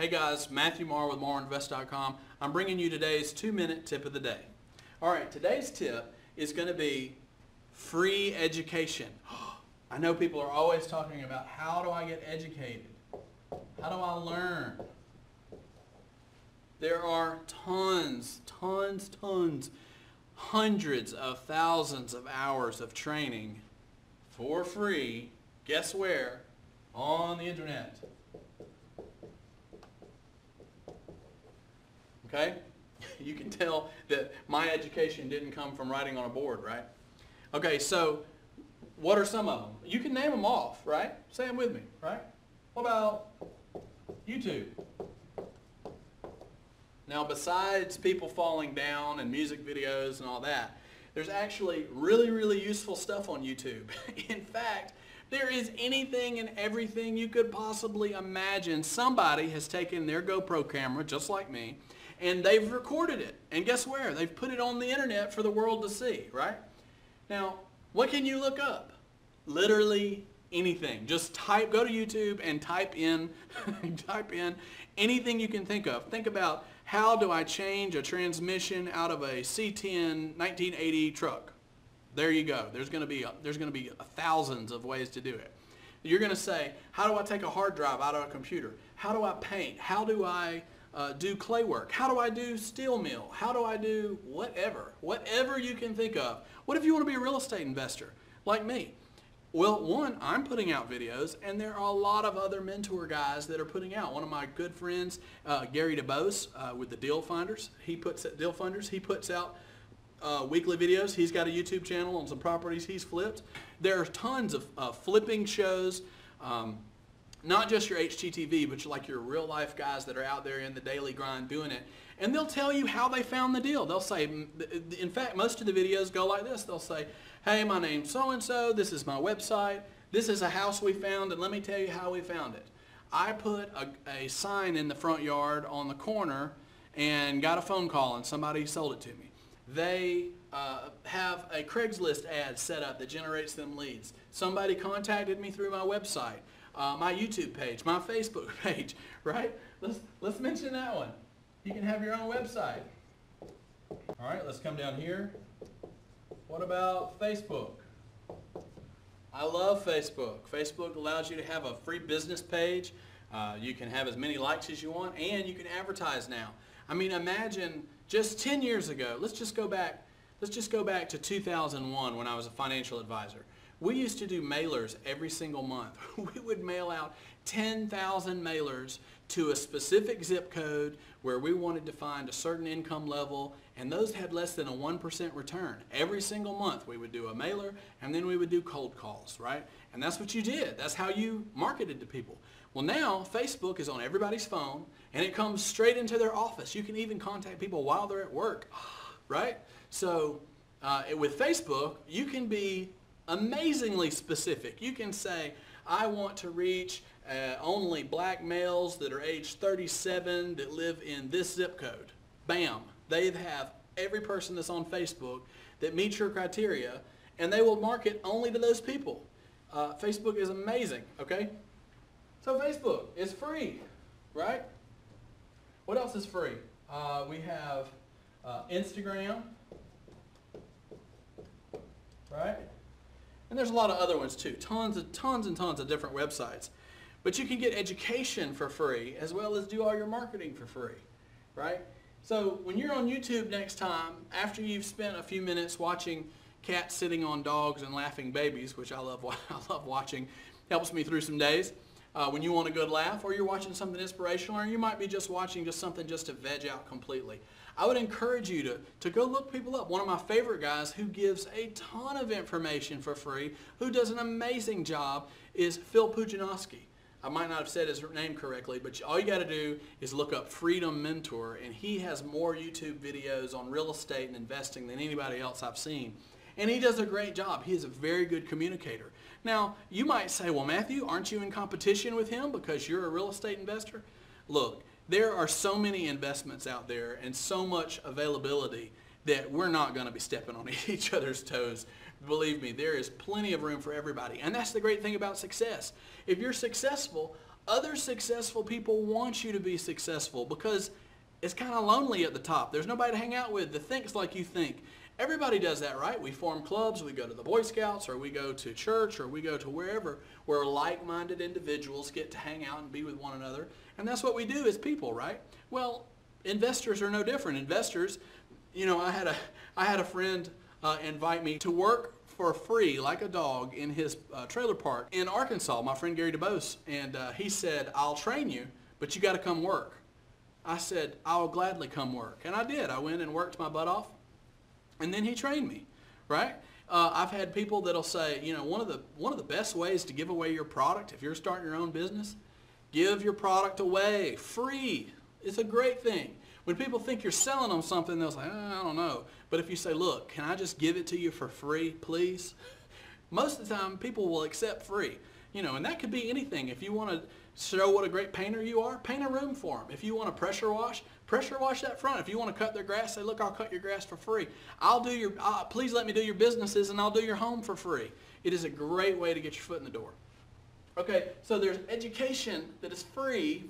Hey guys, Matthew Marr with MorrowInvest.com. I'm bringing you today's 2-minute tip of the day. All right, today's tip is going to be free education. I know people are always talking about how do I get educated? How do I learn? There are tons, hundreds of thousands of hours of training for free. Guess where? On the internet. Okay? You can tell that my education didn't come from writing on a board, right? Okay, so what are some of them? You can name them off, right? Say them with me, right? What about YouTube? Now, besides people falling down and music videos and all that, there's actually really useful stuff on YouTube. In fact, there is anything and everything you could possibly imagine. Somebody has taken their GoPro camera, just like me, and they've recorded it. And guess where? They've put it on the internet for the world to see, right? Now, what can you look up? Literally anything. Just go to YouTube and type in anything you can think of. Think about, how do I change a transmission out of a C10 1980 truck? There you go. There's going to be thousands of ways to do it. You're going to say, how do I take a hard drive out of a computer? How do I paint? How do I do clay work? How do I do steel mill? How do I do whatever? Whatever you can think of. What if you want to be a real estate investor like me? Well, one, I'm putting out videos, and there are a lot of other mentor guys that are putting out. One of my good friends, Gary DeBose, with the Deal Funders, he puts out weekly videos. He's got a YouTube channel on some properties he's flipped. There are tons of flipping shows, not just your HGTV, but like your real life guys that are out there in the daily grind doing it. And they'll tell you how they found the deal. They'll say, in fact, most of the videos go like this. They'll say, hey, my name's so-and-so, this is my website, this is a house we found, and let me tell you how we found it. I put a sign in the front yard on the corner and got a phone call, and somebody sold it to me. They have a Craigslist ad set up that generates them leads. Somebody contacted me through my website, my YouTube page, my Facebook page, right? Let's mention that one. You can have your own website. All right, let's come down here. What about Facebook? I love Facebook. Facebook allows you to have a free business page. You can have as many likes as you want, and you can advertise now. I mean, imagine just 10 years ago. Let's just go back to 2001 when I was a financial advisor. We used to do mailers every single month. We would mail out 10,000 mailers to a specific zip code where we wanted to find a certain income level, and those had less than a 1% return. Every single month we would do a mailer, and then we would do cold calls, right? And that's what you did. That's how you marketed to people. Well, now Facebook is on everybody's phone, and it comes straight into their office. You can even contact people while they're at work, right? So with Facebook, you can be amazingly specific. You can say, I want to reach only black males that are age 37 that live in this zip code. Bam. They have every person that's on Facebook that meets your criteria, and they will market only to those people. Facebook is amazing, okay? So Facebook is free, right? What else is free? We have Instagram, right? And there's a lot of other ones too. Tons and tons of different websites. But you can get education for free as well as do all your marketing for free, right? So when you're on YouTube next time, after you've spent a few minutes watching cats sitting on dogs and laughing babies, which I love watching, helps me through some days, when you want a good laugh, or you're watching something inspirational, or you might be just watching something just to veg out completely. I would encourage you to go look people up. One of my favorite guys who gives a ton of information for free, who does an amazing job, is Phil Pujanowski. I might not have said his name correctly, but all you got to do is look up Freedom Mentor, and he has more YouTube videos on real estate and investing than anybody else I've seen. And he does a great job. He is a very good communicator. Now, you might say, well, Matthew, aren't you in competition with him because you're a real estate investor? Look, there are so many investments out there and so much availability that we're not going to be stepping on each other's toes. Believe me, there is plenty of room for everybody. And that's the great thing about success. If you're successful, Other successful people want you to be successful because it's kind of lonely at the top. There's nobody to hang out with that thinks like you think. Everybody does that, right? We form clubs, we go to the Boy Scouts, or we go to church, or we go to wherever where like-minded individuals get to hang out and be with one another. And that's what we do as people, right? Well, investors are no different. Investors, you know, I had a friend invite me to work for free like a dog in his trailer park in Arkansas, my friend Gary DeBose. And he said, I'll train you, but you got to come work. I said, I'll gladly come work. And I did. I went and worked my butt off. And then he trained me, right? I've had people that'll say, you know, one of the best ways to give away your product, if you're starting your own business, give your product away free. It's a great thing. When people think you're selling them something, they'll say, I don't know. But if you say, look, can I just give it to you for free, please? Most of the time, people will accept free. You know, and that could be anything. If you want to show what a great painter you are, paint a room for them. If you want to pressure wash that front. If you want to cut their grass, say, look, I'll cut your grass for free. Please let me do your businesses and I'll do your home for free. It is a great way to get your foot in the door. Okay, so there's education that is free,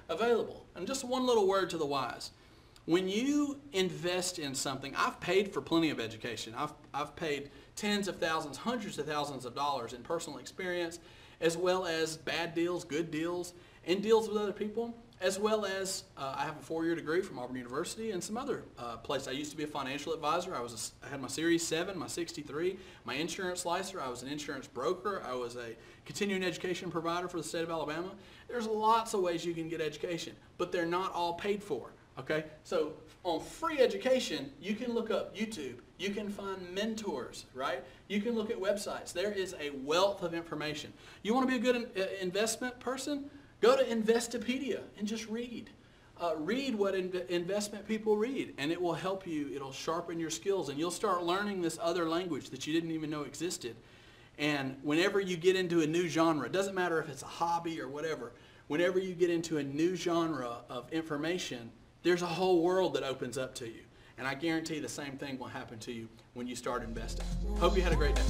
available. And just one little word to the wise. When you invest in something, I've paid for plenty of education. I've paid tens of thousands, hundreds of thousands of dollars in personal experience, as well as bad deals, good deals, and deals with other people, as well as I have a 4-year degree from Auburn University and some other places. I used to be a financial advisor. I had my Series 7, my 63, my insurance license. I was an insurance broker. I was a continuing education provider for the state of Alabama. There's lots of ways you can get education, but they're not all paid for. Okay, so on free education, you can look up YouTube. You can find mentors, right? You can look at websites. There is a wealth of information. You want to be a good investment person? Go to Investopedia and just read. Read what investment people read, and it will help you. It'll sharpen your skills, and you'll start learning this other language that you didn't even know existed. And whenever you get into a new genre, it doesn't matter if it's a hobby or whatever, whenever you get into a new genre of information, there's a whole world that opens up to you. And I guarantee the same thing will happen to you when you start investing. Hope you had a great day.